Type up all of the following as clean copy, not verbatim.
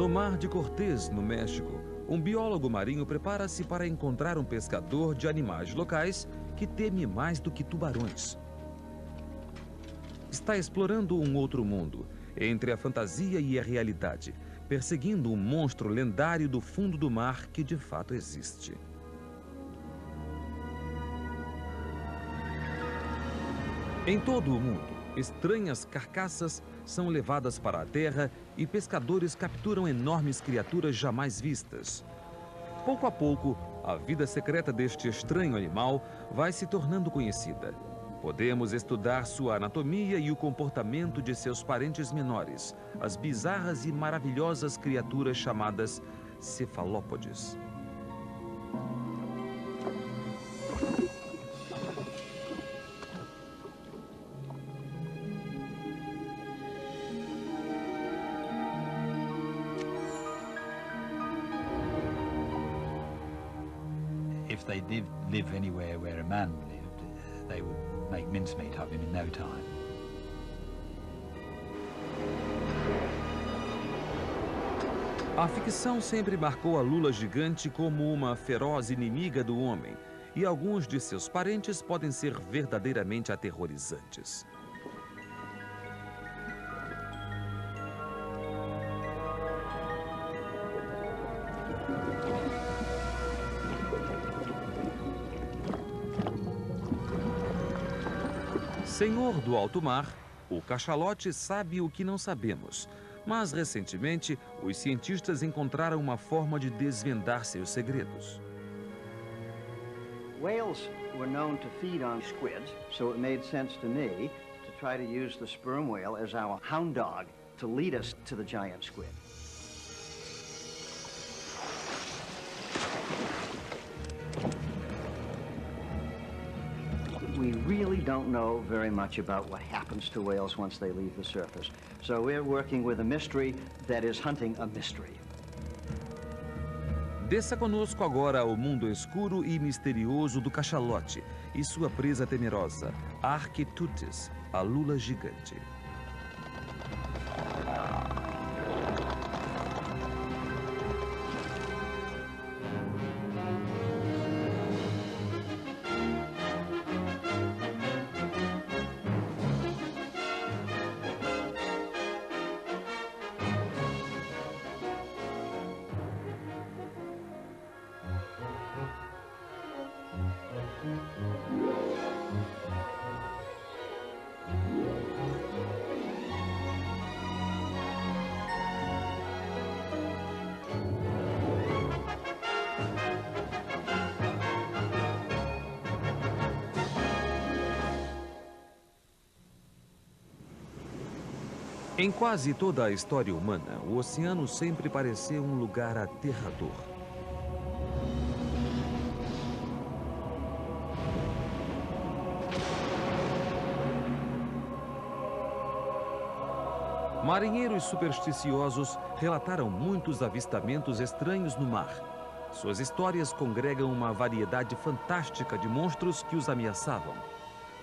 No Mar de Cortés, no México, um biólogo marinho prepara-se para encontrar um pescador de animais locais que teme mais do que tubarões. Está explorando um outro mundo, entre a fantasia e a realidade, perseguindo um monstro lendário do fundo do mar que de fato existe. Em todo o mundo, estranhas carcaças são levadas para a terra e pescadores capturam enormes criaturas jamais vistas. Pouco a pouco, a vida secreta deste estranho animal vai se tornando conhecida. Podemos estudar sua anatomia e o comportamento de seus parentes menores, as bizarras e maravilhosas criaturas chamadas cefalópodes. If they did live anywhere where a man lived, they would make mincemeat of him in no time. A ficção sempre marcou a lula gigante como uma feroz inimiga do homem, e alguns de seus parentes podem ser verdadeiramente aterrorizantes. Senhor do alto mar, o cachalote sabe o que não sabemos, mas recentemente os cientistas encontraram uma forma de desvendar seus segredos. Whales were known to feed on squids, so it made sense to me to try to use the sperm whale as our hound dog to lead us to the giant squid. We really don't know very much about what happens to whales once they leave the surface. So we're working with a mystery that is hunting a mystery. Desça conosco agora ao mundo escuro e misterioso do cachalote e sua presa temerosa, Arquitutes, a lula gigante. Em quase toda a história humana, o oceano sempre pareceu um lugar aterrador. Marinheiros supersticiosos relataram muitos avistamentos estranhos no mar. Suas histórias congregam uma variedade fantástica de monstros que os ameaçavam.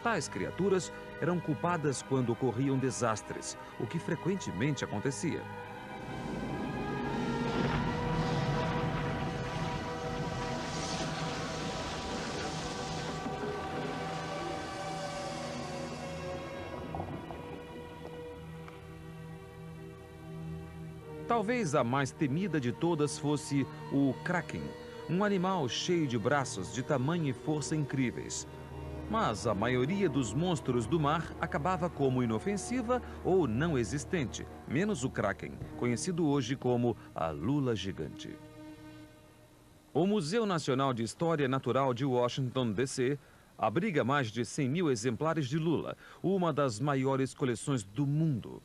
Tais criaturas eram culpadas quando ocorriam desastres, o que frequentemente acontecia. Talvez a mais temida de todas fosse o Kraken, um animal cheio de braços de tamanho e força incríveis. Mas a maioria dos monstros do mar acabava como inofensiva ou não existente, menos o Kraken, conhecido hoje como a lula gigante. O Museu Nacional de História Natural de Washington, D.C., abriga mais de 100.000 exemplares de lula, uma das maiores coleções do mundo.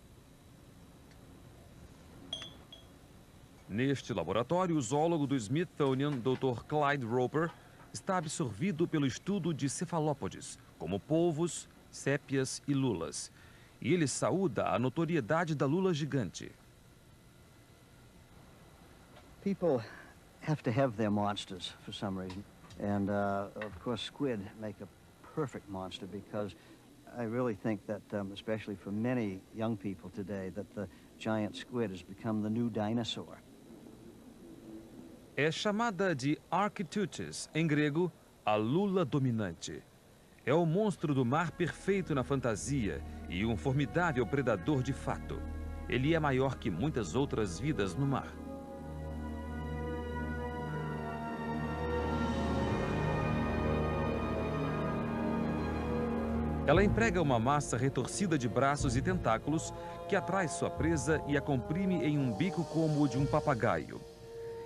Neste laboratório, o zoólogo do Smithsonian, Dr. Clyde Roper, está absorvido pelo estudo de cefalópodes, como polvos, sépias e lulas. E ele saúda a notoriedade da lula gigante. People have to have their monsters for some reason. And, of course, squid make a perfect monster because I really think that, especially for many young people today, that the giant squid has become the new dinosaur. É chamada de Architeuthis, em grego, a lula dominante. É o monstro do mar perfeito na fantasia e um formidável predador de fato. Ele é maior que muitas outras vidas no mar. Ela emprega uma massa retorcida de braços e tentáculos que atrai sua presa e a comprime em um bico como o de um papagaio.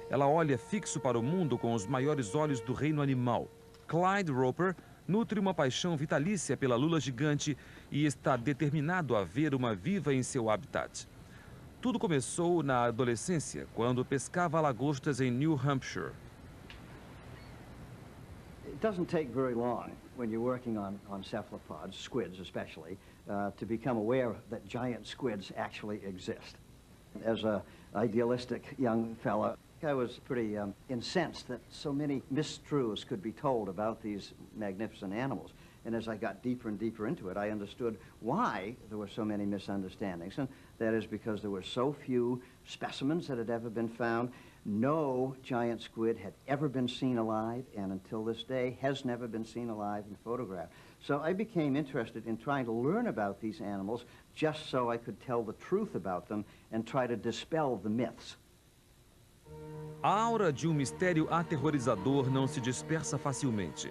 Ela olha fixo para o mundo com os maiores olhos do reino animal. Clyde Roper nutre uma paixão vitalícia pela lula gigante e está determinado a ver uma viva em seu habitat. Tudo começou na adolescência, quando pescava lagostas em New Hampshire. It doesn't take very long when you're working on cephalopods, squids especially, to become aware that giant squids actually exist. As an idealistic young fellow, I was pretty incensed that so many mistruths could be told about these magnificent animals. And as I got deeper and deeper into it, I understood why there were so many misunderstandings. And that is because there were so few specimens that had ever been found. No giant squid had ever been seen alive, and until this day has never been seen alive and photographed. So I became interested in trying to learn about these animals just so I could tell the truth about them and try to dispel the myths. A aura de um mistério aterrorizador não se dispersa facilmente.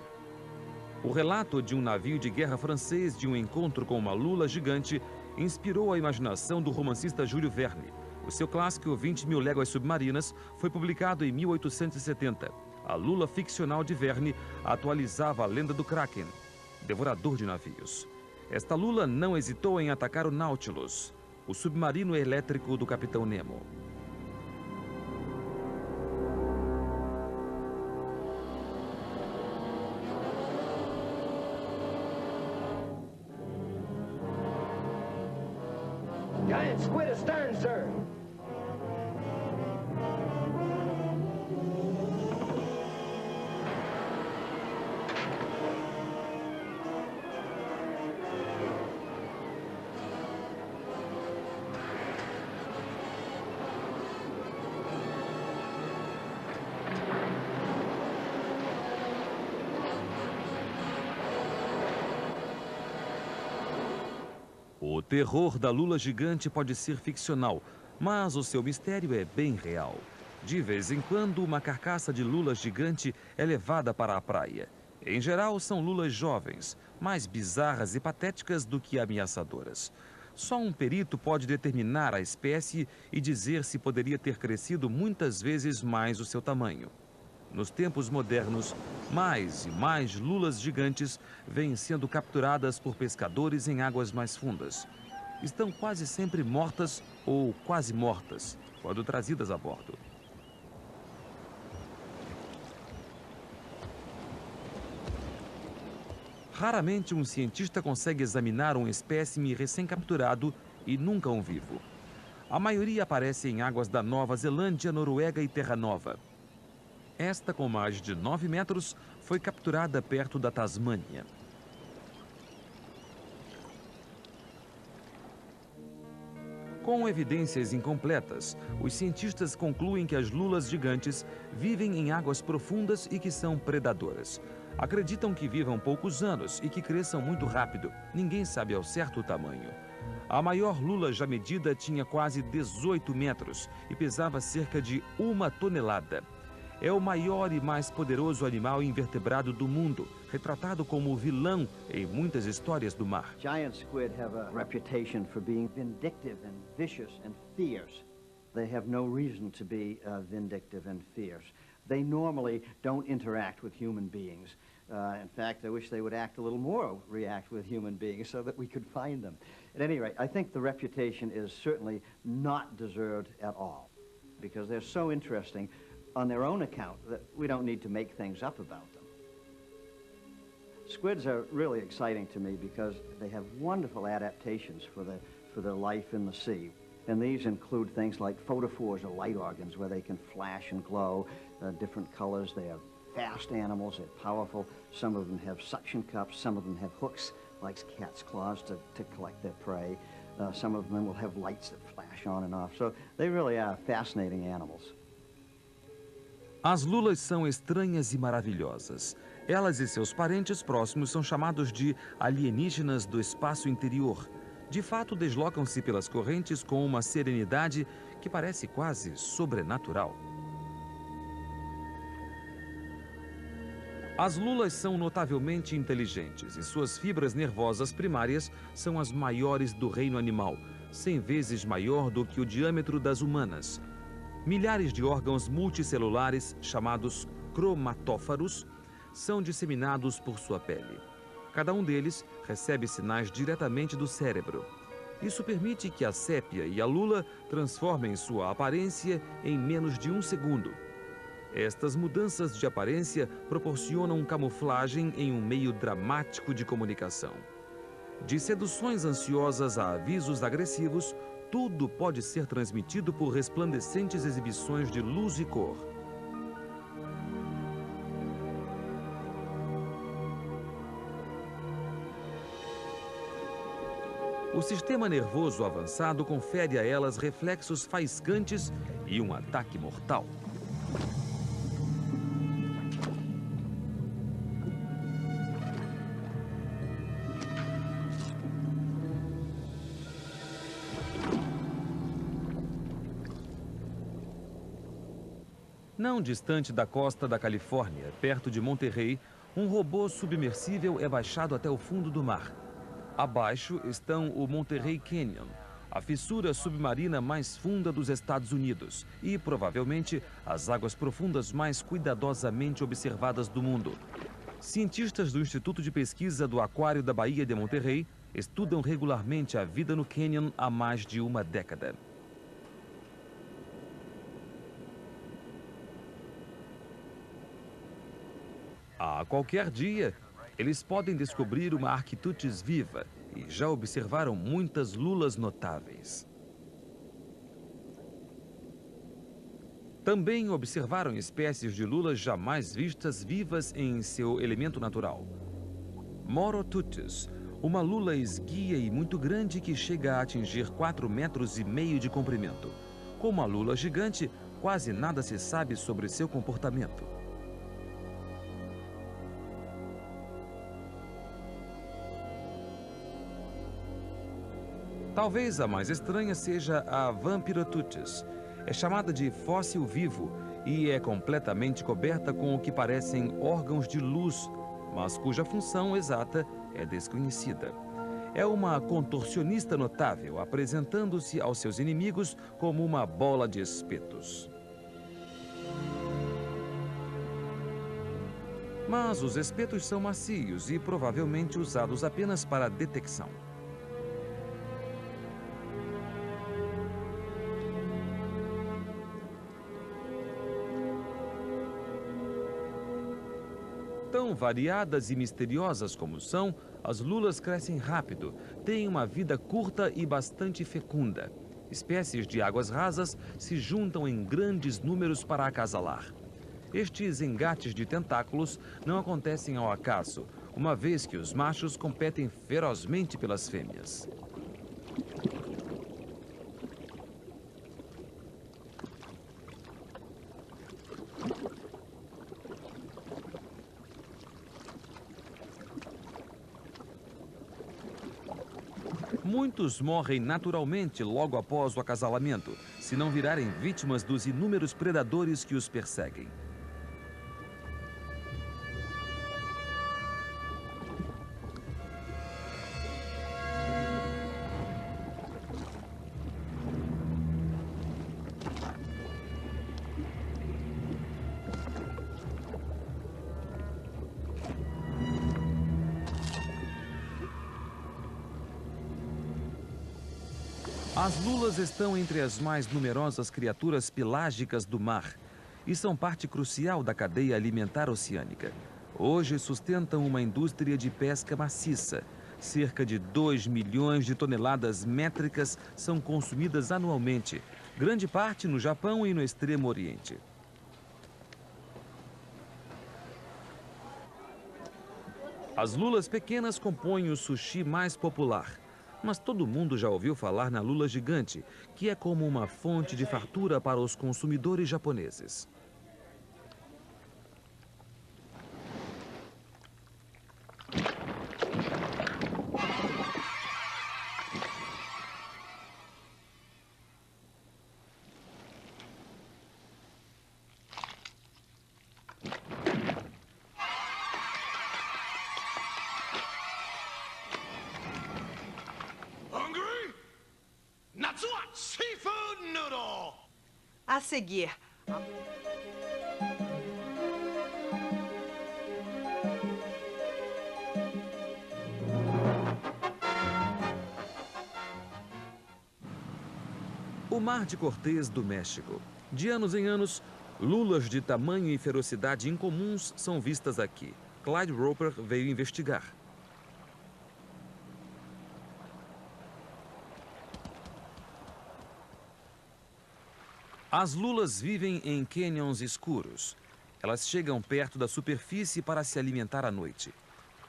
O relato de um navio de guerra francês de um encontro com uma lula gigante inspirou a imaginação do romancista Júlio Verne. O seu clássico 20.000 Léguas Submarinas foi publicado em 1870. A lula ficcional de Verne atualizava a lenda do Kraken, devorador de navios. Esta lula não hesitou em atacar o Nautilus, o submarino elétrico do Capitão Nemo. Giant squid astern, sir. O terror da lula gigante pode ser ficcional, mas o seu mistério é bem real. De vez em quando, uma carcaça de lula gigante é levada para a praia. Em geral, são lulas jovens, mais bizarras e patéticas do que ameaçadoras. Só um perito pode determinar a espécie e dizer se poderia ter crescido muitas vezes mais o seu tamanho. Nos tempos modernos, mais e mais lulas gigantes vêm sendo capturadas por pescadores em águas mais fundas. Estão quase sempre mortas ou quase mortas quando trazidas a bordo. Raramente um cientista consegue examinar um espécime recém-capturado e nunca um vivo. A maioria aparece em águas da Nova Zelândia, Noruega e Terra Nova. Esta, com mais de 9 metros, foi capturada perto da Tasmânia. Com evidências incompletas, os cientistas concluem que as lulas gigantes vivem em águas profundas e que são predadoras. Acreditam que vivam poucos anos e que cresçam muito rápido. Ninguém sabe ao certo o tamanho. A maior lula já medida tinha quase 18 metros e pesava cerca de 1 tonelada. É o maior e mais poderoso animal invertebrado do mundo, retratado como vilão em muitas histórias do mar. Giant squid have a reputation for being vindictive and vicious and fierce. They have no reason to be vindictive and fierce. They normally don't interact with human beings. In fact, I wish they would act a little more, react with human beings so that we could find them. At any rate, I think the reputation is certainly not deserved at all because they're so interesting on their own account that we don't need to make things up about them. Squids are really exciting to me because they have wonderful adaptations for their life in the sea. And these include things like photophores or light organs where they can flash and glow different colors. They are fast animals, they're powerful. Some of them have suction cups, some of them have hooks like cat's claws to collect their prey. Some of them will have lights that flash on and off. So they really are fascinating animals. As lulas são estranhas e maravilhosas. Elas e seus parentes próximos são chamados de alienígenas do espaço interior. De fato, deslocam-se pelas correntes com uma serenidade que parece quase sobrenatural. As lulas são notavelmente inteligentes e suas fibras nervosas primárias são as maiores do reino animal, 100 vezes maior do que o diâmetro das humanas. Milhares de órgãos multicelulares, chamados cromatófaros, são disseminados por sua pele. Cada um deles recebe sinais diretamente do cérebro. Isso permite que a sépia e a lula transformem sua aparência em menos de 1 segundo. Estas mudanças de aparência proporcionam camuflagem em um meio dramático de comunicação. De seduções ansiosas a avisos agressivos, tudo pode ser transmitido por resplandecentes exibições de luz e cor. O sistema nervoso avançado confere a elas reflexos faiscantes e um ataque mortal. Não distante da costa da Califórnia, perto de Monterrey, um robô submersível é baixado até o fundo do mar. Abaixo estão o Monterrey Canyon, a fissura submarina mais funda dos Estados Unidos e, provavelmente, as águas profundas mais cuidadosamente observadas do mundo. Cientistas do Instituto de Pesquisa do Aquário da Baía de Monterrey estudam regularmente a vida no Canyon há mais de uma década. A qualquer dia, eles podem descobrir uma Arquiteuthis viva e já observaram muitas lulas notáveis. Também observaram espécies de lulas jamais vistas vivas em seu elemento natural. Moroteuthis, uma lula esguia e muito grande que chega a atingir 4,5 metros de comprimento. Como a lula gigante, quase nada se sabe sobre seu comportamento. Talvez a mais estranha seja a Vampiroteuthis. É chamada de fóssil vivo e é completamente coberta com o que parecem órgãos de luz, mas cuja função exata é desconhecida. É uma contorcionista notável, apresentando-se aos seus inimigos como uma bola de espetos. Mas os espetos são macios e provavelmente usados apenas para detecção. Tão variadas e misteriosas como são, as lulas crescem rápido, têm uma vida curta e bastante fecunda. Espécies de águas rasas se juntam em grandes números para acasalar. Estes engates de tentáculos não acontecem ao acaso, uma vez que os machos competem ferozmente pelas fêmeas. Muitos morrem naturalmente logo após o acasalamento, se não virarem vítimas dos inúmeros predadores que os perseguem. As lulas estão entre as mais numerosas criaturas pelágicas do mar e são parte crucial da cadeia alimentar oceânica. Hoje sustentam uma indústria de pesca maciça. Cerca de 2 milhões de toneladas métricas são consumidas anualmente, grande parte no Japão e no Extremo Oriente. As lulas pequenas compõem o sushi mais popular. Mas todo mundo já ouviu falar na lula gigante, que é como uma fonte de fartura para os consumidores japoneses. Seafood noodle! A seguir. O Mar de Cortés do México. De anos em anos, lulas de tamanho e ferocidade incomuns são vistas aqui. Clyde Roper veio investigar. As lulas vivem em cânions escuros. Elas chegam perto da superfície para se alimentar à noite.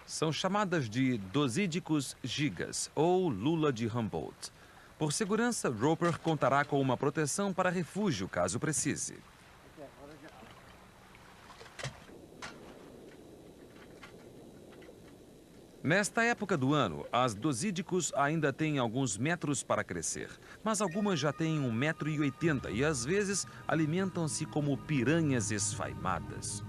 São chamadas de Dosídicos gigas ou lula de Humboldt. Por segurança, Roper contará com uma proteção para refúgio, caso precise. Nesta época do ano, as Dosídicos ainda têm alguns metros para crescer, mas algumas já têm 1,80 m e às vezes alimentam-se como piranhas esfaimadas.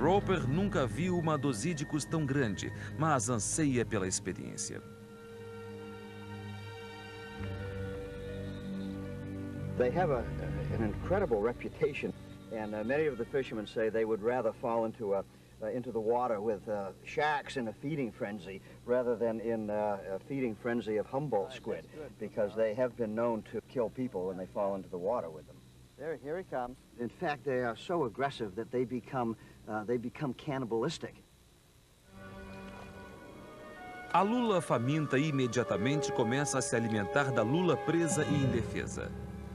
Roper nunca viu uma Dosídicos tão grande, mas anseia pela experiência. They have an incredible reputation, and many of the fishermen say they would rather fall into the water with shacks in a feeding frenzy rather than in a feeding frenzy of Humboldt squid, because they have been known to kill people when they fall into the water with them. Here he comes. In fact, they are so aggressive that they become cannibalistic. A lula faminta imediatamente começa a se alimentar da lula presa e indefesa.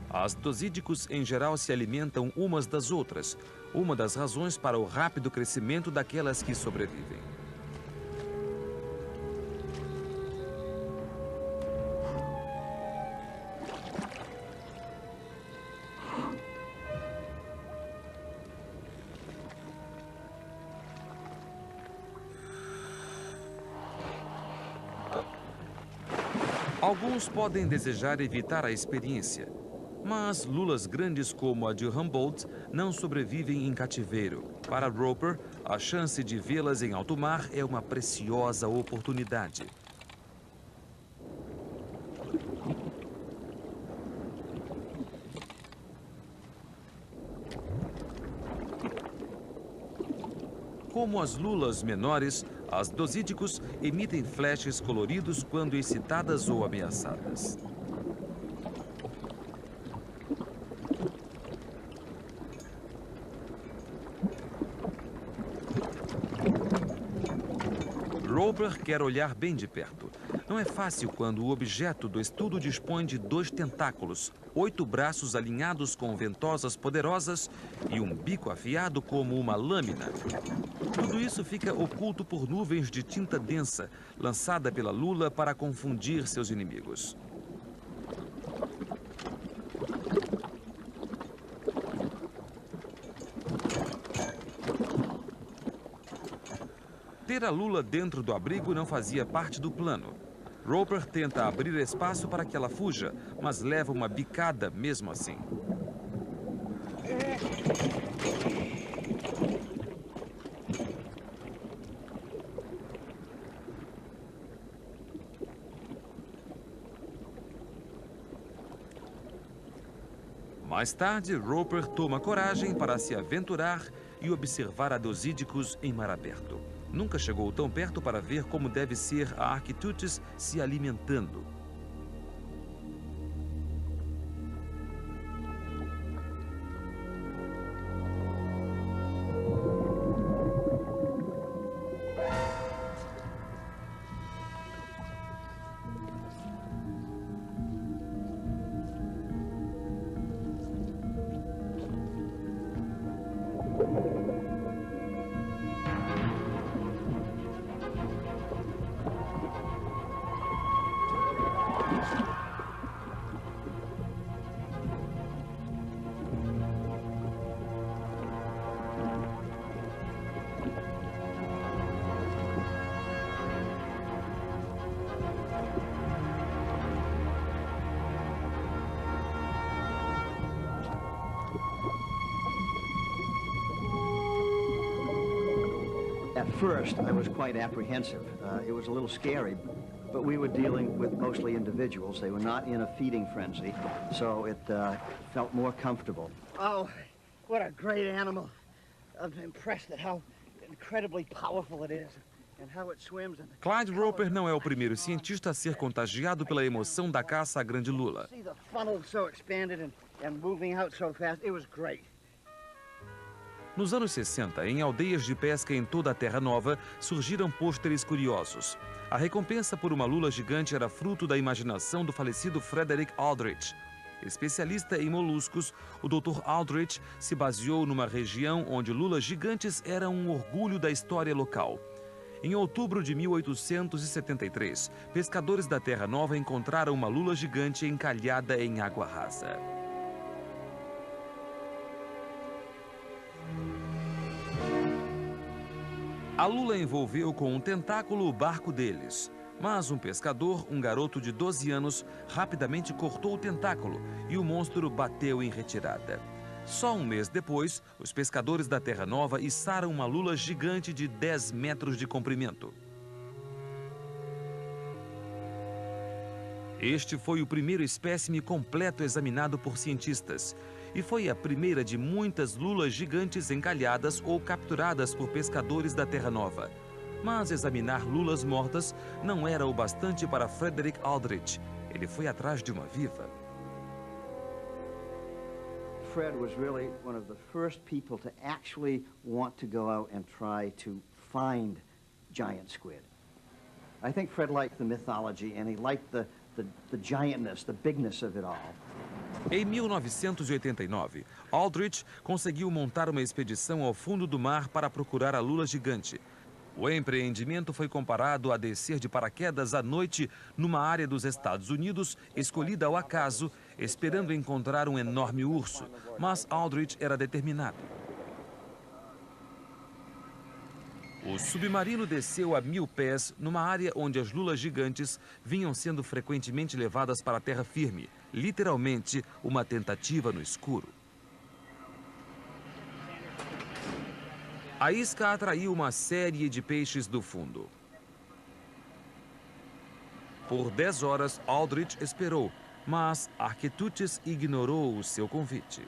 As Dosídicos, em geral, se alimentam umas das outras, uma das razões para o rápido crescimento daquelas que sobrevivem. Alguns podem desejar evitar a experiência, mas lulas grandes como a de Humboldt não sobrevivem em cativeiro. Para Roper, a chance de vê-las em alto mar é uma preciosa oportunidade. Como as lulas menores, as Dosídicos emitem flashes coloridos quando excitadas ou ameaçadas. Roper quer olhar bem de perto. Não é fácil quando o objeto do estudo dispõe de 2 tentáculos, 8 braços alinhados com ventosas poderosas e um bico afiado como uma lâmina. Tudo isso fica oculto por nuvens de tinta densa, lançada pela lula para confundir seus inimigos. Ter a lula dentro do abrigo não fazia parte do plano. Roper tenta abrir espaço para que ela fuja, mas leva uma bicada mesmo assim. Mais tarde, Roper toma coragem para se aventurar e observar a Dosídicos em mar aberto. Nunca chegou tão perto para ver como deve ser a Architeuthis se alimentando. At first, I was quite apprehensive. It was a little scary, but we were dealing with mostly individuals. They were not in a feeding frenzy, so it felt more comfortable. Oh, what a great animal. I'm impressed at how incredibly powerful it is and how it swims. Clyde Roper não é o primeiro cientista a ser contagiado pela emoção da caça à grande lula. See the funnel so expanded and moving out so fast. It was great. Nos anos 60, em aldeias de pesca em toda a Terra Nova, surgiram pôsteres curiosos. A recompensa por uma lula gigante era fruto da imaginação do falecido Frederick Aldrich. Especialista em moluscos, o Dr. Aldrich se baseou numa região onde lulas gigantes eram um orgulho da história local. Em outubro de 1873, pescadores da Terra Nova encontraram uma lula gigante encalhada em água rasa. A lula envolveu com um tentáculo o barco deles. Mas um pescador, um garoto de 12 anos, rapidamente cortou o tentáculo e o monstro bateu em retirada. Só um mês depois, os pescadores da Terra Nova içaram uma lula gigante de 10 metros de comprimento. Este foi o primeiro espécime completo examinado por cientistas e foi a primeira de muitas lulas gigantes encalhadas ou capturadas por pescadores da Terra Nova. Mas examinar lulas mortas não era o bastante para Frederick Aldrich. Ele foi atrás de uma viva. Fred was really one of the first people to actually want to go out and try to find giant squid. I think Fred liked the mythology and he liked the giantness, the bigness of it all. Em 1989, Aldrich conseguiu montar uma expedição ao fundo do mar para procurar a lula gigante. O empreendimento foi comparado a descer de paraquedas à noite numa área dos Estados Unidos, escolhida ao acaso, esperando encontrar um enorme urso. Mas Aldrich era determinado. O submarino desceu a 1000 pés numa área onde as lulas gigantes vinham sendo frequentemente levadas para a terra firme. Literalmente, uma tentativa no escuro. A isca atraiu uma série de peixes do fundo. Por 10 horas, Aldrich esperou, mas Arquitutes ignorou o seu convite.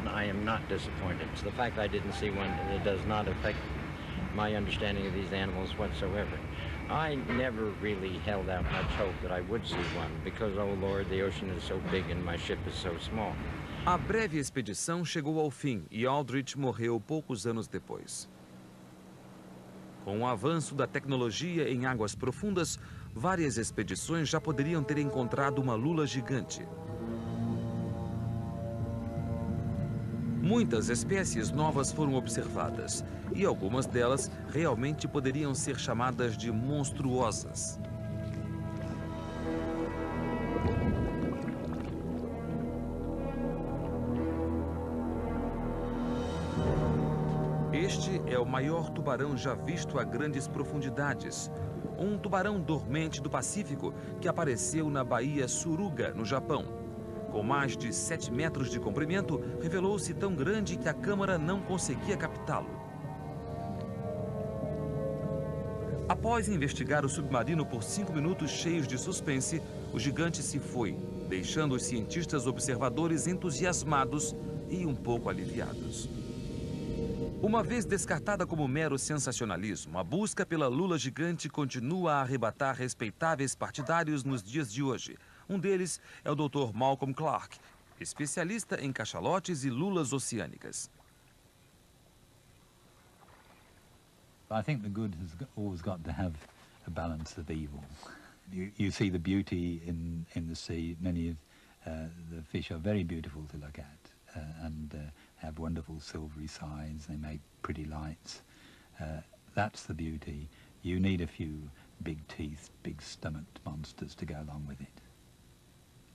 I am not disappointed. It's the fact I didn't see one that does not affect my understanding of these animals whatsoever. I never really held out much hope that I would see one because, oh Lord, the ocean is so big and my ship is so small. A breve expedição chegou ao fim e Aldrich morreu poucos anos depois. Com o avanço da tecnologia em águas profundas, várias expedições já poderiam ter encontrado uma lula gigante. Muitas espécies novas foram observadas e algumas delas realmente poderiam ser chamadas de monstruosas. Este é o maior tubarão já visto a grandes profundidades. Um tubarão dormente do Pacífico que apareceu na Baía Suruga, no Japão. Com mais de 7 metros de comprimento, revelou-se tão grande que a câmera não conseguia captá-lo. Após investigar o submarino por 5 minutos cheios de suspense, o gigante se foi, deixando os cientistas observadores entusiasmados e um pouco aliviados. Uma vez descartada como mero sensacionalismo, a busca pela lula gigante continua a arrebatar respeitáveis partidários nos dias de hoje. Um deles é o Dr. Malcolm Clark, especialista em cachalotes e lulas oceânicas. I think the good has always got to have a balance of evil. You see the beauty in the sea. Many of the fish are very beautiful to look at and have wonderful silvery sides. They make pretty lights. That's the beauty. You need a few big teeth, big stomached monsters to go along with it.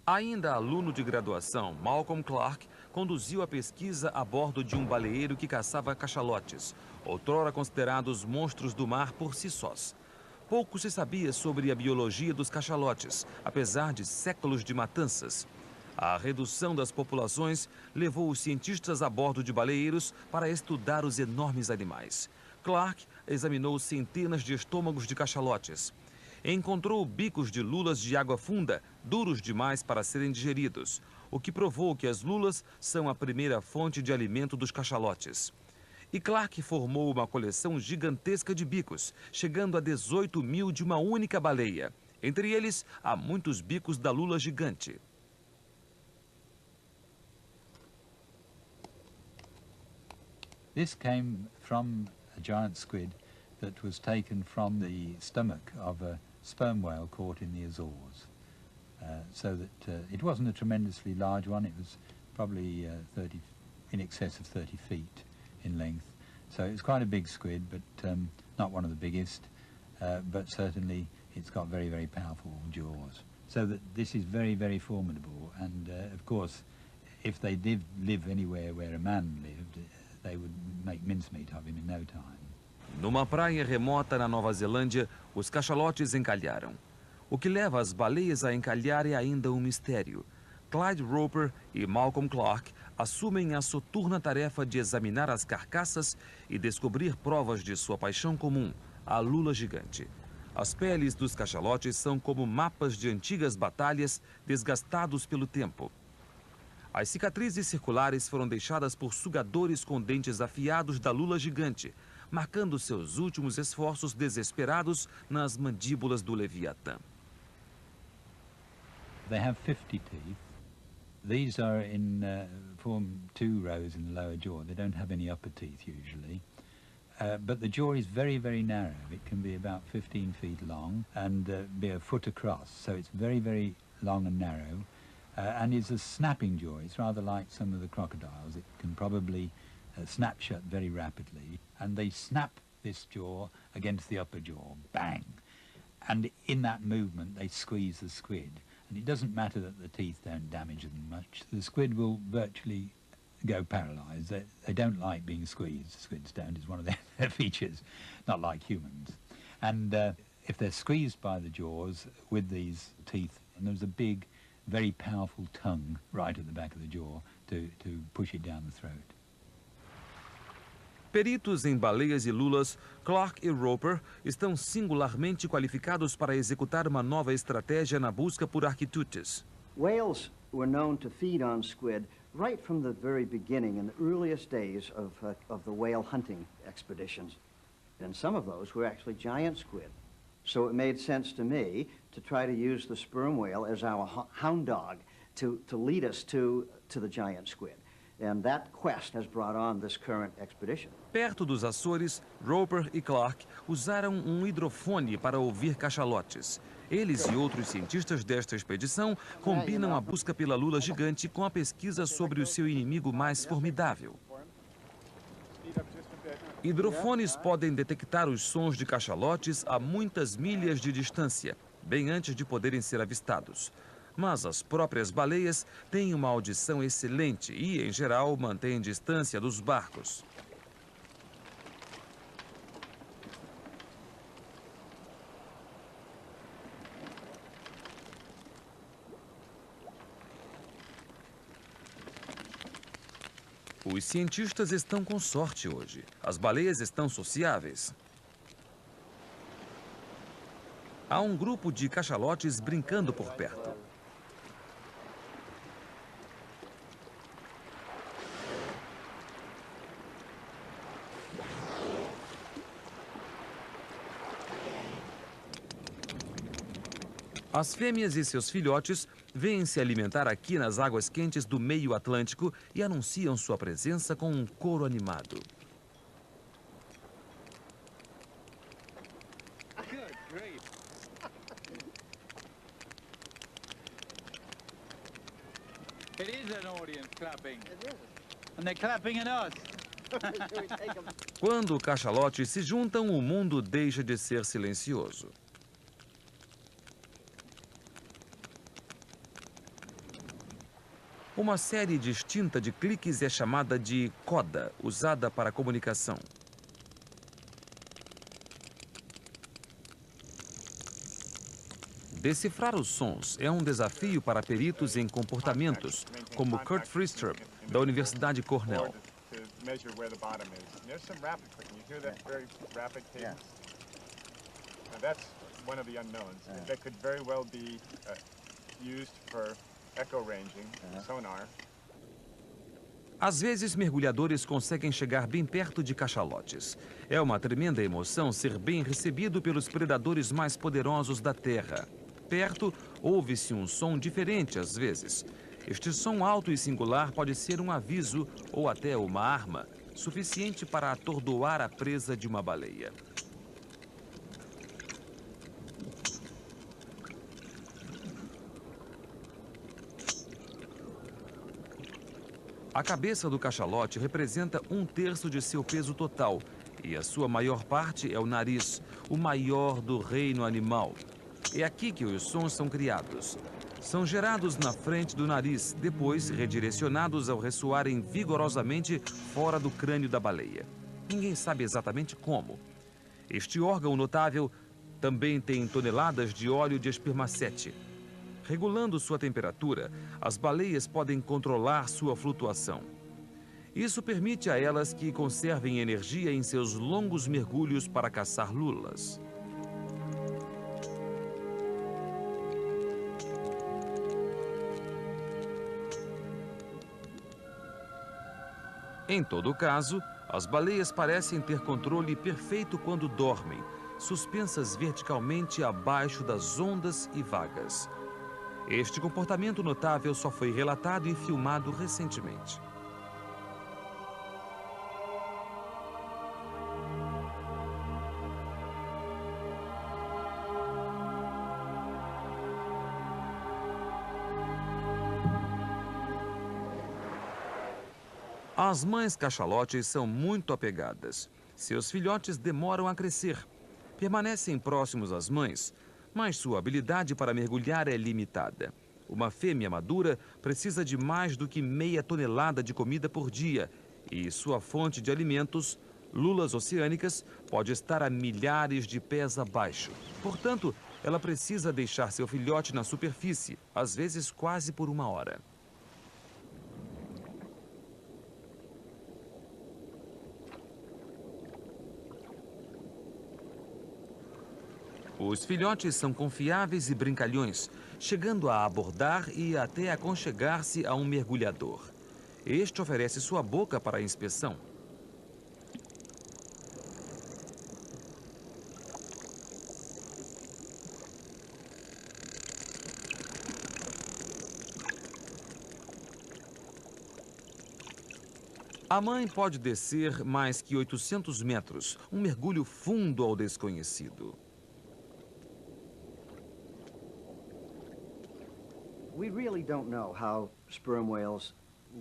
Ainda aluno de graduação, Malcolm Clark conduziu a pesquisa a bordo de um baleeiro que caçava cachalotes, outrora considerados monstros do mar por si sós. Pouco se sabia sobre a biologia dos cachalotes, apesar de séculos de matanças. A redução das populações levou os cientistas a bordo de baleeiros para estudar os enormes animais. Clark examinou centenas de estômagos de cachalotes. Encontrou bicos de lulas de água funda, duros demais para serem digeridos, o que provou que as lulas são a primeira fonte de alimento dos cachalotes. E Clark formou uma coleção gigantesca de bicos, chegando a 18 mil de uma única baleia. Entre eles, há muitos bicos da lula gigante. This came from a giant squid that was taken from the stomach of a sperm whale caught in the Azores. So that it wasn't a tremendously large one, it was probably in excess of 30 feet in length. So it was quite a big squid, but not one of the biggest, but certainly it's got very, very powerful jaws. So that this is very, very formidable, and of course, if they did live anywhere where a man lived, they would make mincemeat of him in no time. Numa praia remota na Nova Zelândia, os cachalotes encalharam. O que leva as baleias a encalhar é ainda um mistério. Clyde Roper e Malcolm Clark assumem a soturna tarefa de examinar as carcaças e descobrir provas de sua paixão comum, a lula gigante. As peles dos cachalotes são como mapas de antigas batalhas desgastados pelo tempo. As cicatrizes circulares foram deixadas por sugadores com dentes afiados da lula gigante, marcando seus últimos esforços desesperados nas mandíbulas do Leviatã. They have 50 teeth. These are form 2 rows in the lower jaw. They don't have any upper teeth usually. But the jaw is very, very narrow. It can be about 15 feet long and be a foot across. So it's very, very long and narrow. And it's a snapping jaw. It's rather like some of the crocodiles. It can probably snap shut very rapidly. And they snap this jaw against the upper jaw, bang. And in that movement, they squeeze the squid. And it doesn't matter that the teeth don't damage them much. The squid will virtually go paralyzed. They don't like being squeezed. Squids don't. It's one of their features, not like humans. And if they're squeezed by the jaws with these teeth, and there's a big, very powerful tongue right at the back of the jaw to push it down the throat. Peritos em baleias e lulas, Clark e Roper estão singularmente qualificados para executar uma nova estratégia na busca por arquitutes. Whales were known to feed on squid right from the very beginning, in the earliest days of the whale hunting expeditions. And some of those were actually giant squid. So it made sense to me to try to use the sperm whale as our hound dog to lead us to the giant squid. And that quest has brought on this current expedition. Perto dos Açores, Roper e Clark usaram um hidrofone para ouvir cachalotes. Eles e outros cientistas desta expedição combinam a busca pela lula gigante com a pesquisa sobre o seu inimigo mais formidável. Hidrofones podem detectar os sons de cachalotes a muitas milhas de distância, bem antes de poderem ser avistados. Mas as próprias baleias têm uma audição excelente e, em geral, mantêm distância dos barcos. Os cientistas estão com sorte hoje. As baleias estão sociáveis. Há um grupo de cachalotes brincando por perto. As fêmeas e seus filhotes vêm se alimentar aqui nas águas quentes do meio Atlântico e anunciam sua presença com um coro animado. It is an audience clapping. It is. And they're clapping at us. Quando cachalotes se juntam, o mundo deixa de ser silencioso. Uma série distinta de cliques é chamada de coda, usada para comunicação. Decifrar os sons é um desafio para peritos em comportamentos, como Kurt Fristrup, da Universidade Cornell. One of the unknowns that could very well be used for echo ranging, sonar. Às vezes, mergulhadores conseguem chegar bem perto de cachalotes. É uma tremenda emoção ser bem recebido pelos predadores mais poderosos da Terra. Perto, ouve-se um som diferente às vezes. Este som alto e singular pode ser um aviso ou até uma arma, suficiente para atordoar a presa de uma baleia. A cabeça do cachalote representa 1/3 de seu peso total e a sua maior parte é o nariz, o maior do reino animal. É aqui que os sons são criados. São gerados na frente do nariz, depois redirecionados ao ressoarem vigorosamente fora do crânio da baleia. Ninguém sabe exatamente como. Este órgão notável também tem toneladas de óleo de espermacete. Regulando sua temperatura, as baleias podem controlar sua flutuação. Isso permite a elas que conservem energia em seus longos mergulhos para caçar lulas. Em todo caso, as baleias parecem ter controle perfeito quando dormem, suspensas verticalmente abaixo das ondas e vagas. Este comportamento notável só foi relatado e filmado recentemente. As mães cachalotes são muito apegadas. Seus filhotes demoram a crescer. Permanecem próximos às mães, mas sua habilidade para mergulhar é limitada. Uma fêmea madura precisa de mais do que meia tonelada de comida por dia e sua fonte de alimentos, lulas oceânicas, pode estar a milhares de pés abaixo. Portanto, ela precisa deixar seu filhote na superfície, às vezes quase por 1 hora. Os filhotes são confiáveis e brincalhões, chegando a abordar e até aconchegar-se a um mergulhador. Este oferece sua boca para a inspeção. A mãe pode descer mais que 800 metros, um mergulho fundo ao desconhecido. We really don't know how sperm whales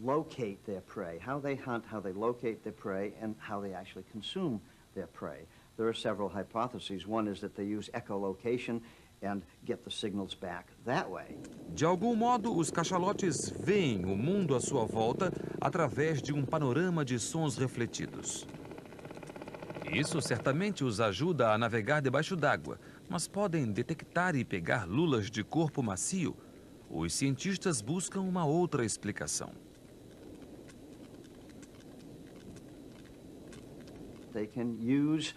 locate their prey, how they hunt, how they locate their prey, and how they actually consume their prey. There are several hypotheses. One is that they use echolocation and get the signals back that way. De algum modo, os cachalotes veem o mundo à sua volta através de um panorama de sons refletidos. Isso certamente os ajuda a navegar debaixo d'água, mas podem detectar e pegar lulas de corpo macio. Os cientistas buscam uma outra explicação. They can use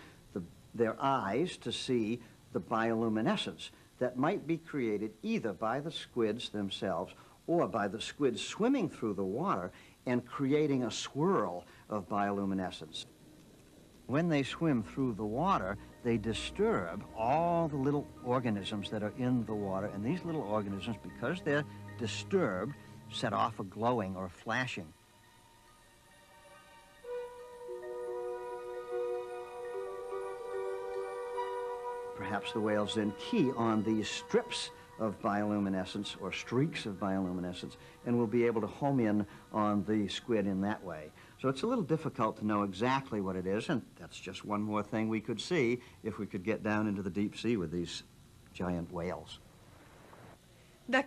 their eyes to see the bioluminescence that might be created either by the squids themselves or by the squids swimming through the water and creating a swirl of bioluminescence. When they swim through the water, they disturb all the little organisms that are in the water, and these little organisms, because they're disturbed, set off a glowing or flashing. Perhaps the whales then key on these strips of bioluminescence or streaks of bioluminescence and will be able to home in on the squid in that way. So it's a little difficult to know exactly what it is, and that's just one more thing we could see if we could get down into the deep sea with these giant whales.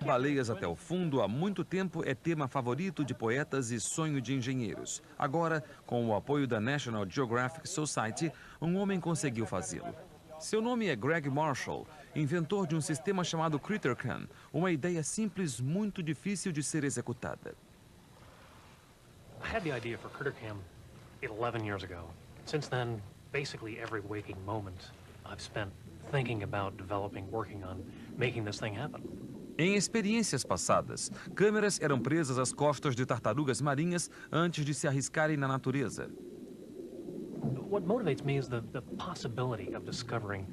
Baleias até o fundo há muito tempo é tema favorito de poetas e sonho de engenheiros. Agora, com o apoio da National Geographic Society, um homem conseguiu fazê-lo. Seu nome é Greg Marshall, inventor de um sistema chamado CritterCam, uma ideia simples muito difícil de ser executada. I had the idea for CritterCam 11 years ago. Since then, basically every waking moment I've spent thinking about developing, working on making this thing happen. Em experiências passadas, câmeras eram presas às costas de tartarugas marinhas antes de se arriscarem na natureza. What motivates me is the possibility of discovering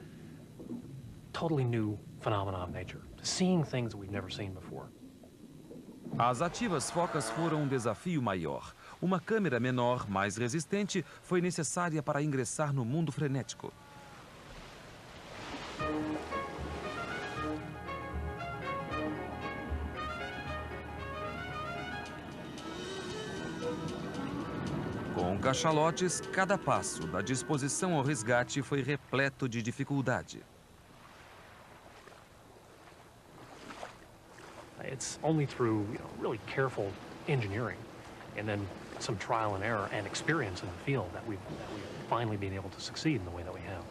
totally new phenomena of nature, seeing things that we've never seen before. As ativas focas foram um desafio maior. Uma câmera menor, mais resistente, foi necessária para ingressar no mundo frenético. Com cachalotes, cada passo da disposição ao resgate foi repleto de dificuldade. It's only through really careful engineering and then some trial and error and experience in the field that we've finally been able to succeed in the way that we have.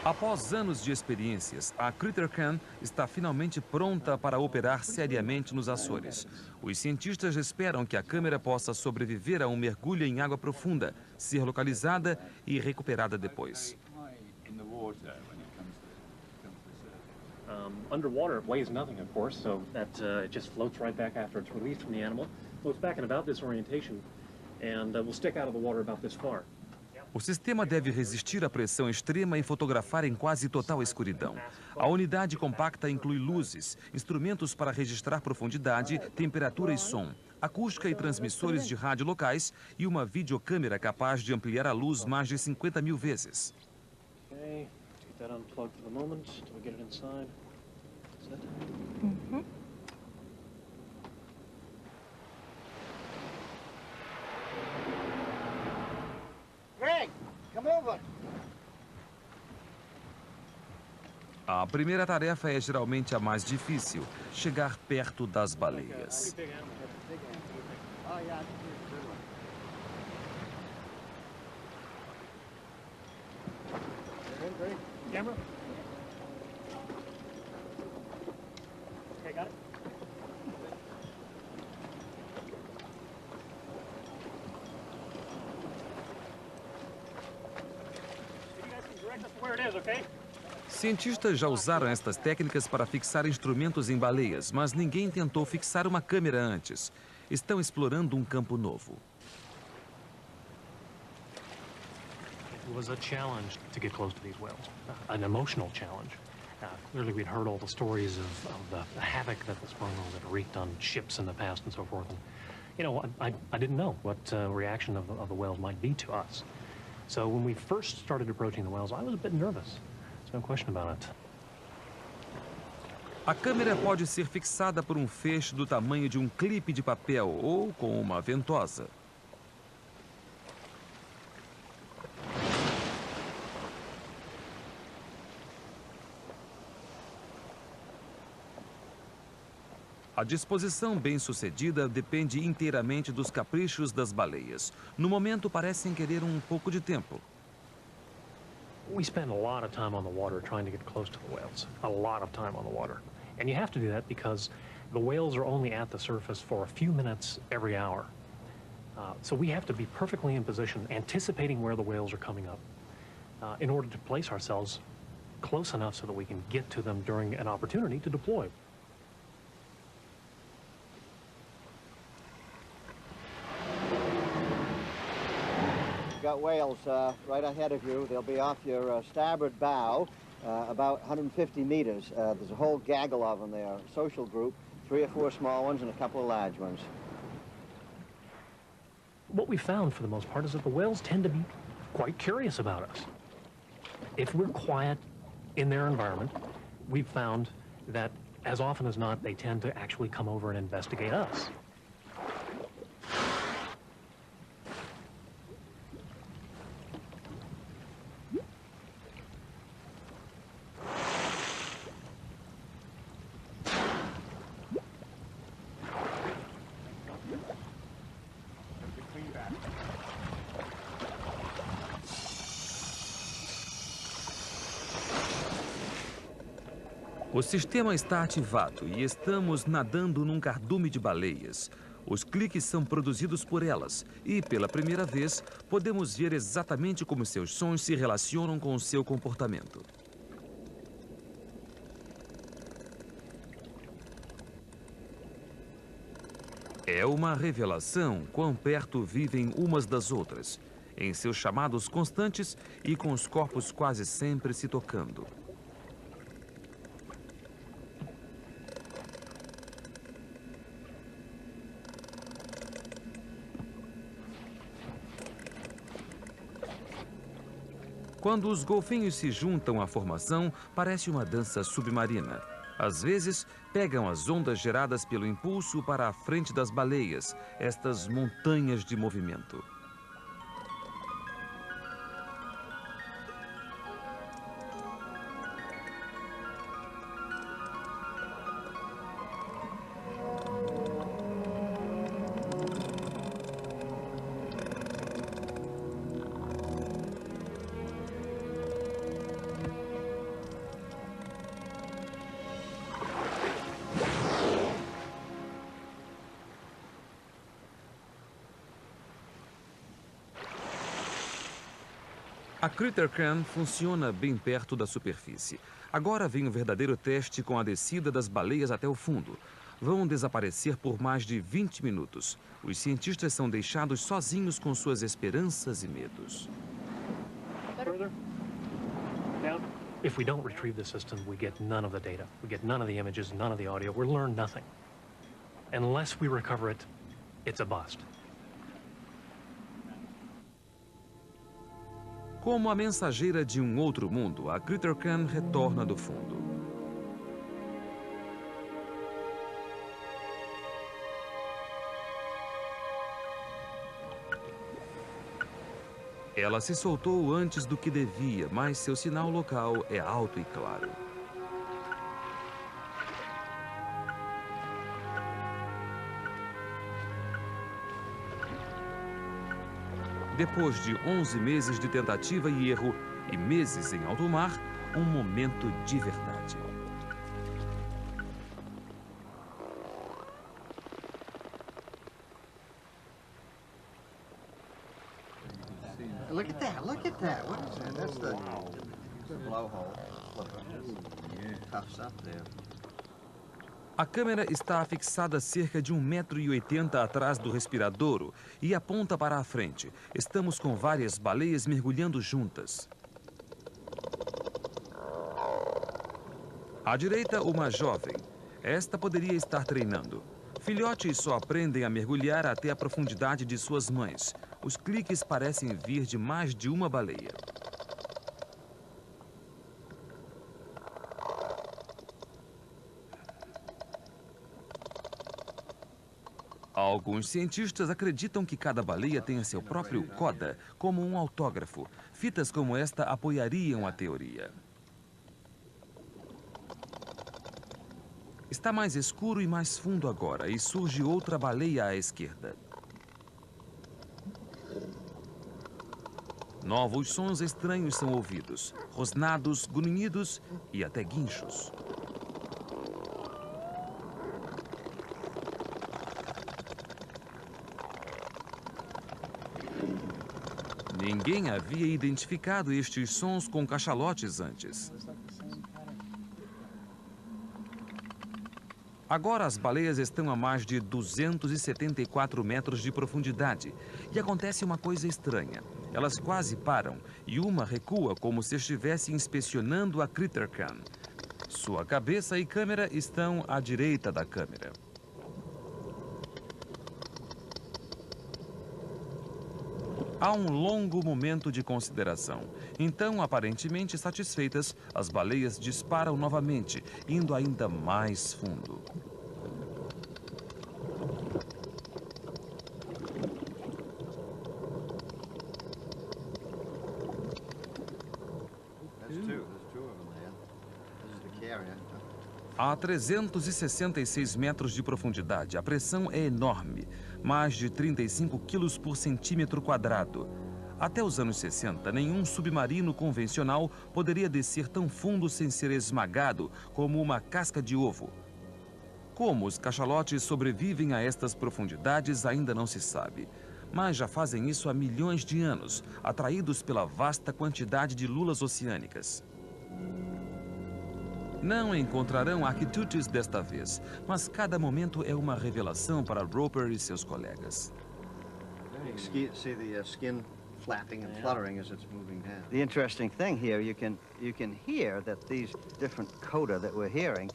Após anos de experiências, a CritterCam está finalmente pronta para operar seriamente nos Açores. Os cientistas esperam que a câmera possa sobreviver a um mergulho em água profunda, ser localizada e recuperada depois. Underwater, it weighs nothing, of course, so that it just floats right back after it's released from the animal. Floats back in about this orientation, and will stick out of the water about this far. O sistema deve resistir à pressão extrema e fotografar em quase total escuridão. A unidade compacta inclui luzes, instrumentos para registrar profundidade, temperatura e som, acústica e transmissores de rádio locais e uma videocâmera capaz de ampliar a luz mais de 50.000 vezes. Okay, keep that unplugged for the moment until we get it inside. That's it. Mm-hmm. Greg, come over. A primeira tarefa é geralmente a mais difícil, chegar perto das baleias. Oh, yeah, that's a good one. Ready? Camera? Okay, got it? You guys can direct us to where it is, okay? Cientistas já usaram estas técnicas para fixar instrumentos em baleias, mas ninguém tentou fixar uma câmera antes. Estão explorando um campo novo. It was a challenge to get close to these whales, an emotional challenge. Clearly, we'd heard all the stories of the havoc that the sperm whales had wreaked on ships in the past and so forth. And, you know, I didn't know what reaction of the whales might be to us. So when we first started approaching the whales, I was a bit nervous. There's no question about it. A câmera pode ser fixada por um feixe do tamanho de um clipe de papel ou com uma ventosa. A disposição bem-sucedida depende inteiramente dos caprichos das baleias. No momento, parecem querer um pouco de tempo. We spend a lot of time on the water trying to get close to the whales. A lot of time on the water. And you have to do that because the whales are only at the surface for a few minutes every hour. So we have to be perfectly in position, anticipating where the whales are coming up, in order to place ourselves close enough so that we can get to them during an opportunity to deploy. Got whales right ahead of you. They'll be off your starboard bow, about 150 meters. There's a whole gaggle of them there, a social group, 3 or 4 small ones and a couple of large ones. What we found, for the most part, is that the whales tend to be quite curious about us. If we're quiet in their environment, we've found that, as often as not, they tend to actually come over and investigate us. O sistema está ativado e estamos nadando num cardume de baleias. Os cliques são produzidos por elas e, pela primeira vez, podemos ver exatamente como seus sons se relacionam com o seu comportamento. É uma revelação quão perto vivem umas das outras, em seus chamados constantes e com os corpos quase sempre se tocando. Quando os golfinhos se juntam à formação, parece uma dança submarina. Às vezes, pegam as ondas geradas pelo impulso para a frente das baleias, estas montanhas de movimento. A Critter Can funciona bem perto da superfície. Agora vem o verdadeiro teste com a descida das baleias até o fundo. Vão desaparecer por mais de 20 minutos. Os cientistas são deixados sozinhos com suas esperanças e medos. If we don't retrieve the system, we get none of the data. We get none of the images, none of the audio. We'll learn nothing. Unless we recover it, it's a bust. Como a mensageira de um outro mundo, a Critter Can retorna do fundo. Ela se soltou antes do que devia, mas seu sinal local é alto e claro. Depois de 11 meses de tentativa e erro e meses em alto mar, um momento de verdade. Look at that, look at that. What is that? That's the blowhole. Puffs up there. A câmera está fixada a cerca de 1,80 m atrás do respiradouro e aponta para a frente. Estamos com várias baleias mergulhando juntas. À direita, uma jovem. Esta poderia estar treinando. Filhotes só aprendem a mergulhar até a profundidade de suas mães. Os cliques parecem vir de mais de uma baleia. Alguns cientistas acreditam que cada baleia tenha seu próprio coda, como um autógrafo. Fitas como esta apoiariam a teoria. Está mais escuro e mais fundo agora, e surge outra baleia à esquerda. Novos sons estranhos são ouvidos, rosnados, grunhidos e até guinchos. Ninguém havia identificado estes sons com cachalotes antes. Agora as baleias estão a mais de 274 metros de profundidade. E acontece uma coisa estranha. Elas quase param e uma recua como se estivesse inspecionando a Critter Can. Sua cabeça e câmera estão à direita da câmera. Há um longo momento de consideração. Então, aparentemente satisfeitas, as baleias disparam novamente, indo ainda mais fundo. A 366 metros de profundidade, a pressão é enorme, mais de 35 quilos por centímetro quadrado. Até os anos 60, nenhum submarino convencional poderia descer tão fundo sem ser esmagado como uma casca de ovo. Como os cachalotes sobrevivem a estas profundidades ainda não se sabe, mas já fazem isso há milhões de anos, atraídos pela vasta quantidade de lulas oceânicas. Não encontrarão Architeuthis desta vez, mas cada momento é uma revelação para Roper e seus colegas. See the skin flapping and fluttering as it's moving down. The interesting thing here, you can hear that these different coda that we're hearing,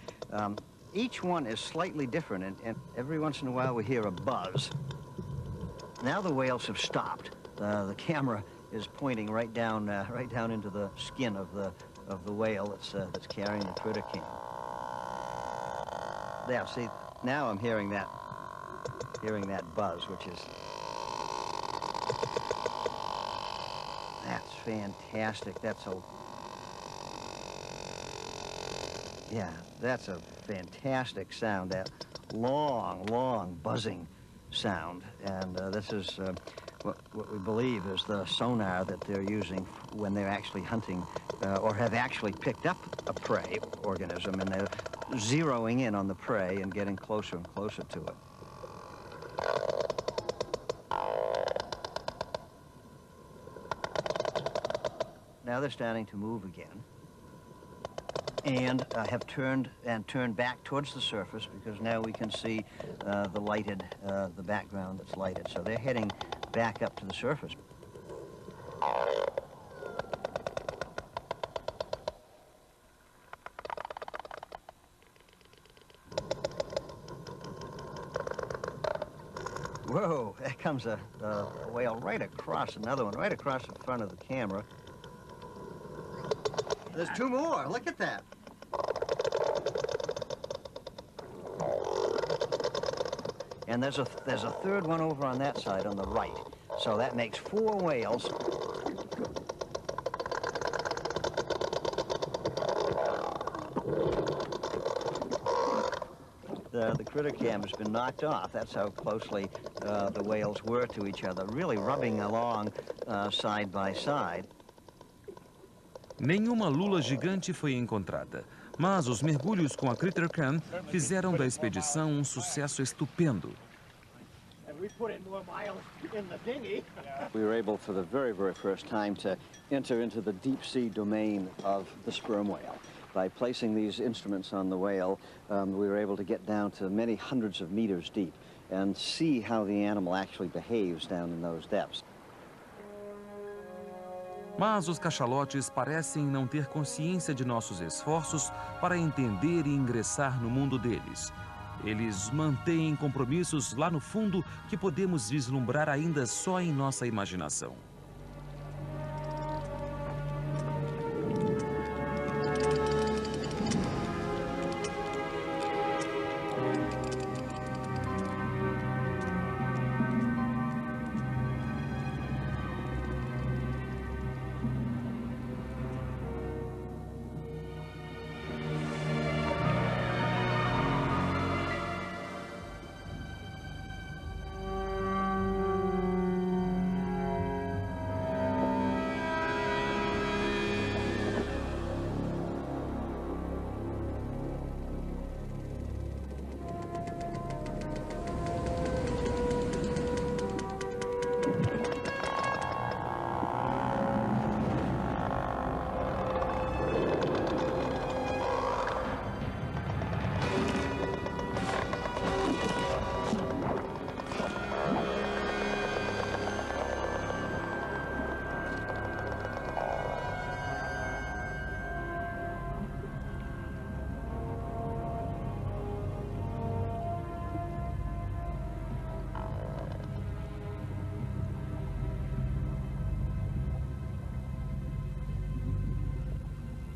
each one is slightly different, and every once in a while we hear a buzz. Now the whales have stopped. The camera is pointing right down into the skin of the whale that's carrying the critter cam. There, see, now I'm hearing that buzz, which is. That's fantastic. That's a fantastic sound. That long buzzing sound, and this is what we believe is the sonar that they're using when they're actually hunting or have actually picked up a prey organism, and they're zeroing in on the prey and getting closer and closer to it. Now they're starting to move again, and have turned back towards the surface, because now we can see the background that's lighted. So they're heading back up to the surface. Whoa, there comes a whale right across, another one right across in front of the camera. There's two more. Look at that. And there's a third one over on that side on the right. So that makes 4 whales. The critter cam has been knocked off. That's how closely the whales were to each other, really rubbing along side by side. Nenhuma lula gigante foi encontrada, mas os mergulhos com a Critter Cam fizeram da expedição um sucesso estupendo. We were able for the very, very first time to enter into the deep sea domain of the sperm whale. By placing these instruments on the whale, we were able to get down to many hundreds of meters deep and see how the animal actually behaves down in those depths. Mas os cachalotes parecem não ter consciência de nossos esforços para entender e ingressar no mundo deles. Eles mantêm compromissos lá no fundo que podemos vislumbrar ainda só em nossa imaginação.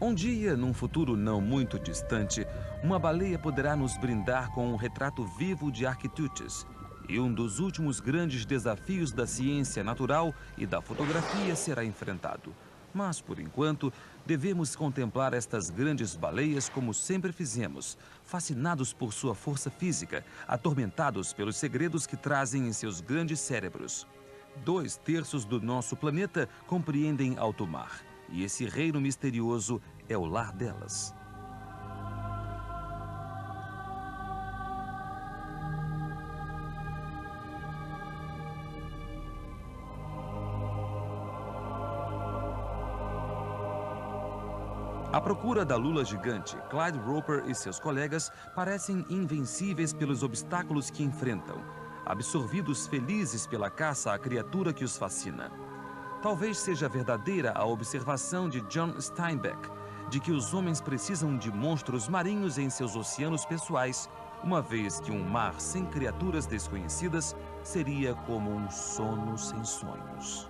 Um dia, num futuro não muito distante, uma baleia poderá nos brindar com um retrato vivo de Architeuthis. E um dos últimos grandes desafios da ciência natural e da fotografia será enfrentado. Mas, por enquanto, devemos contemplar estas grandes baleias como sempre fizemos, fascinados por sua força física, atormentados pelos segredos que trazem em seus grandes cérebros. 2/3 do nosso planeta compreendem alto mar. E esse reino misterioso é o lar delas. À procura da lula gigante, Clyde Roper e seus colegas parecem invencíveis pelos obstáculos que enfrentam, absorvidos felizes pela caça à criatura que os fascina. Talvez seja verdadeira a observação de John Steinbeck, de que os homens precisam de monstros marinhos em seus oceanos pessoais, uma vez que um mar sem criaturas desconhecidas seria como um sono sem sonhos.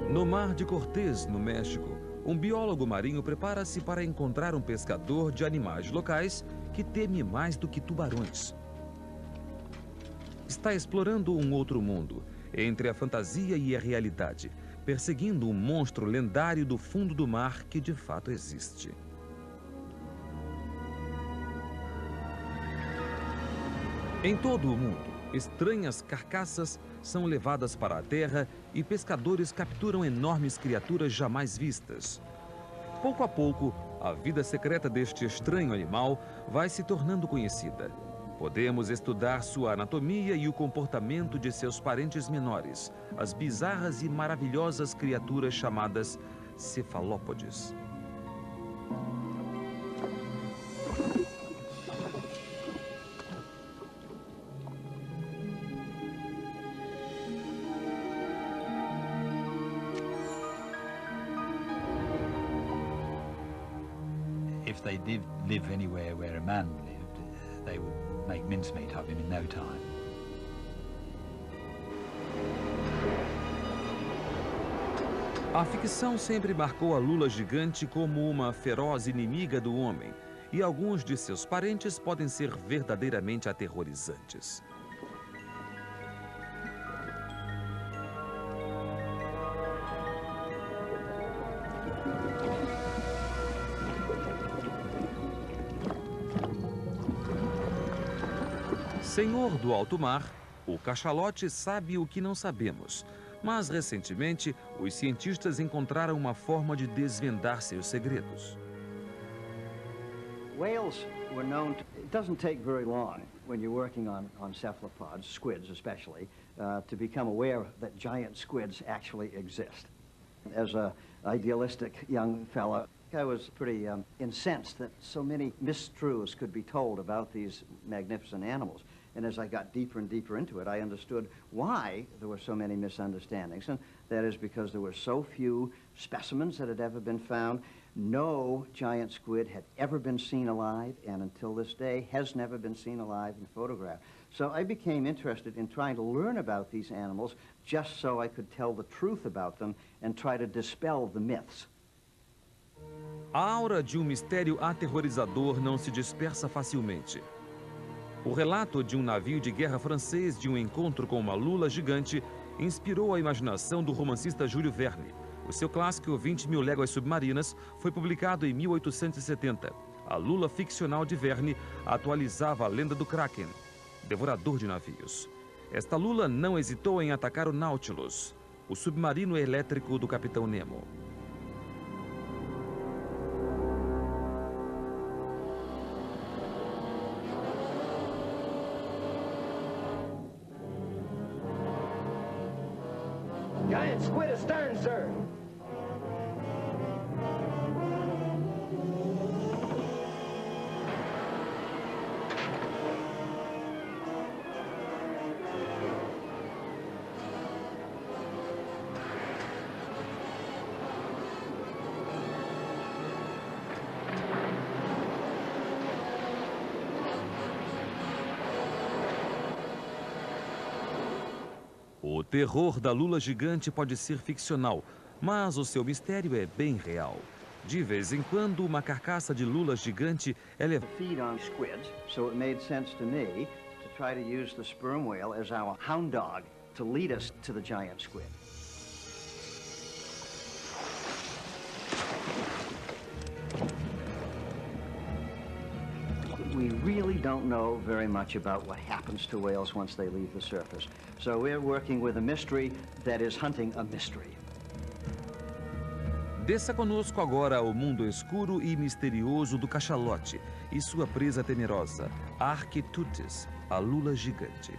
No Mar de Cortés, no México, um biólogo marinho prepara-se para encontrar um pescador de animais locais que teme mais do que tubarões. Está explorando um outro mundo, entre a fantasia e a realidade, perseguindo um monstro lendário do fundo do mar que de fato existe. Em todo o mundo, estranhas carcaças são levadas para a terra e pescadores capturam enormes criaturas jamais vistas. Pouco a pouco, a vida secreta deste estranho animal vai se tornando conhecida. Podemos estudar sua anatomia e o comportamento de seus parentes menores, as bizarras e maravilhosas criaturas chamadas cefalópodes. If they did live anywhere where a man lived, they would make mincemeat of him in no time. A ficção sempre marcou a lula gigante como uma feroz inimiga do homem, e alguns de seus parentes podem ser verdadeiramente aterrorizantes. Senhor do alto mar, o cachalote sabe o que não sabemos, mas recentemente os cientistas encontraram uma forma de desvendar seus segredos. Whales were known to, it doesn't take very long when you're working on cephalopods, squids especially, to become aware that giant squids actually exist. As an idealistic young fellow, I was pretty incensed that so many mistruths could be told about these magnificent animals. And as I got deeper and deeper into it, I understood why there were so many misunderstandings. And that is because there were so few specimens that had ever been found. No giant squid had ever been seen alive, and until this day has never been seen alive in photograph. So I became interested in trying to learn about these animals just so I could tell the truth about them and try to dispel the myths. A aura de mistério aterrorizador não se dispersa facilmente. O relato de navio de guerra francês de encontro com uma lula gigante inspirou a imaginação do romancista Júlio Verne. O seu clássico 20.000 Léguas Submarinas foi publicado em 1870. a lula ficcional de Verne atualizava a lenda do Kraken, devorador de navios. Esta lula não hesitou em atacar o Nautilus, o submarino elétrico do Capitão Nemo. Giant squid astern, sir. O terror da lula gigante pode ser ficcional, mas o seu mistério é bem real. De vez em quando, uma carcaça de lula gigante é levada. Feed on squids, so it made sense to me to try to use the sperm whale as our hound dog to lead us to the giant squid. We really don't know very much about what happens to whales once they leave the surface. So we're working with a mystery that is hunting a mystery. Desça conosco agora ao mundo escuro e misterioso do cachalote e sua presa temerosa, Architeuthis, a lula gigante.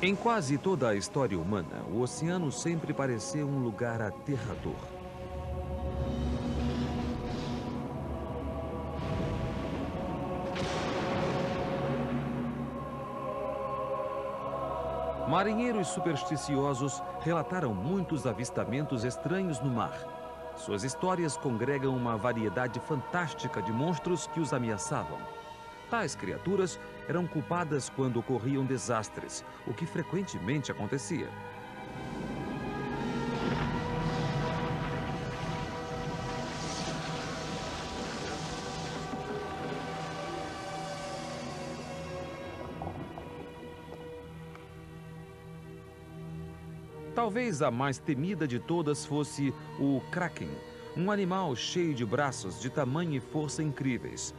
Em quase toda a história humana, o oceano sempre pareceu um lugar aterrador. Marinheiros supersticiosos relataram muitos avistamentos estranhos no mar. Suas histórias congregam uma variedade fantástica de monstros que os ameaçavam. Tais criaturas eram culpadas quando ocorriam desastres, o que frequentemente acontecia. Talvez a mais temida de todas fosse o Kraken, um animal cheio de braços de tamanho e força incríveis.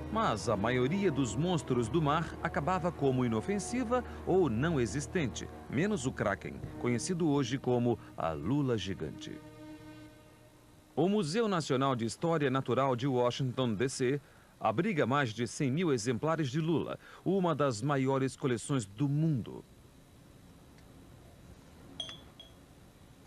Mas a maioria dos monstros do mar acabava como inofensiva ou não existente, menos o Kraken, conhecido hoje como a lula gigante. O Museu Nacional de História Natural de Washington, D.C., abriga mais de 100.000 exemplares de lula, uma das maiores coleções do mundo.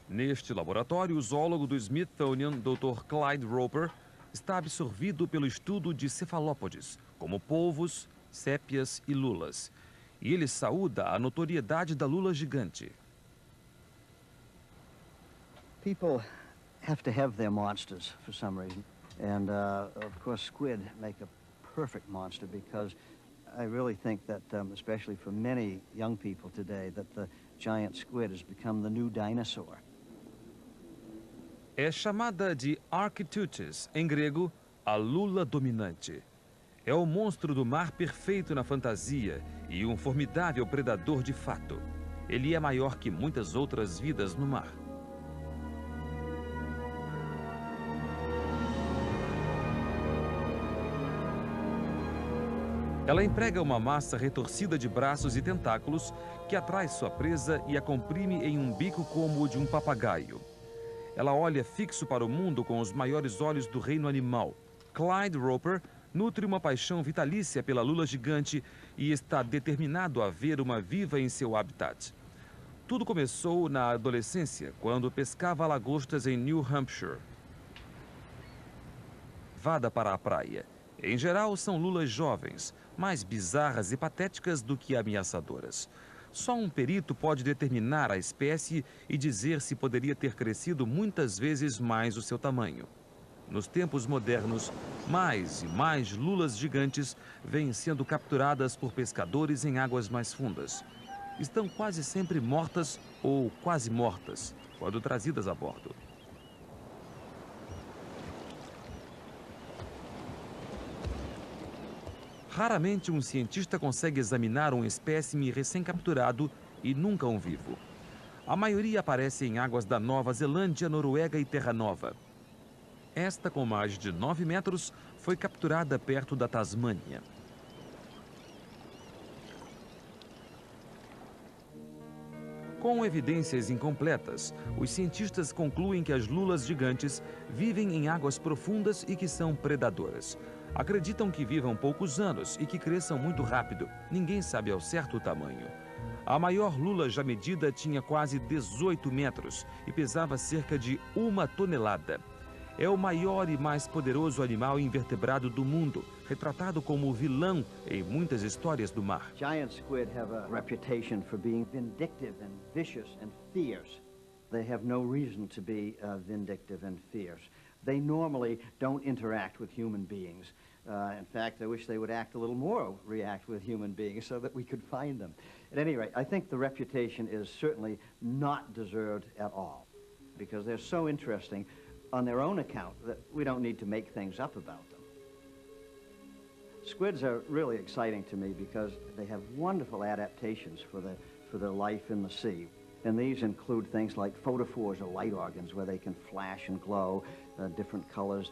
Neste laboratório, o zoólogo do Smithsonian, Dr. Clyde Roper, está absorvido pelo estudo de cefalópodes, como polvos, sépias e lulas. E ele saúda a notoriedade da lula gigante. People have to have their monsters for some reason. And, of course, squid make a perfect monster because I really think that, especially for many young people today, that the giant squid has become the new dinosaur. É chamada de Architeuthis, em grego, a lula dominante. É o monstro do mar perfeito na fantasia e um formidável predador de fato. Ele é maior que muitas outras vidas no mar. Ela emprega uma massa retorcida de braços e tentáculos que atrai sua presa e a comprime em um bico como o de um papagaio. Ela olha fixo para o mundo com os maiores olhos do reino animal. Clyde Roper nutre uma paixão vitalícia pela lula gigante e está determinado a ver uma viva em seu habitat. Tudo começou na adolescência, quando pescava lagostas em New Hampshire. levada para a praia. Em geral, são lulas jovens, mais bizarras e patéticas do que ameaçadoras. Só um perito pode determinar a espécie e dizer se poderia ter crescido muitas vezes mais o seu tamanho. Nos tempos modernos, mais e mais lulas gigantes vêm sendo capturadas por pescadores em águas mais fundas. Estão quase sempre mortas ou quase mortas quando trazidas a bordo. Raramente um cientista consegue examinar um espécime recém-capturado e nunca um vivo. A maioria aparece em águas da Nova Zelândia, Noruega e Terra Nova. Esta, com mais de 9 metros, foi capturada perto da Tasmânia. Com evidências incompletas, os cientistas concluem que as lulas gigantes vivem em águas profundas e que são predadoras. Acreditam que vivam poucos anos e que cresçam muito rápido. Ninguém sabe ao certo o tamanho. A maior lula já medida tinha quase 18 metros e pesava cerca de 1 tonelada. É o maior e mais poderoso animal invertebrado do mundo, retratado como vilão em muitas histórias do mar. Giant squid have a reputation for being vindictive and vicious and fierce. They have no reason to be vindictive and fierce. They normally don't interact with human beings. In fact, I wish they would act a little more, react with human beings so that we could find them. At any rate, I think the reputation is certainly not deserved at all because they're so interesting on their own account that we don't need to make things up about them. Squids are really exciting to me because they have wonderful adaptations for their life in the sea. And these include things like photophores or light organs where they can flash and glow different colors.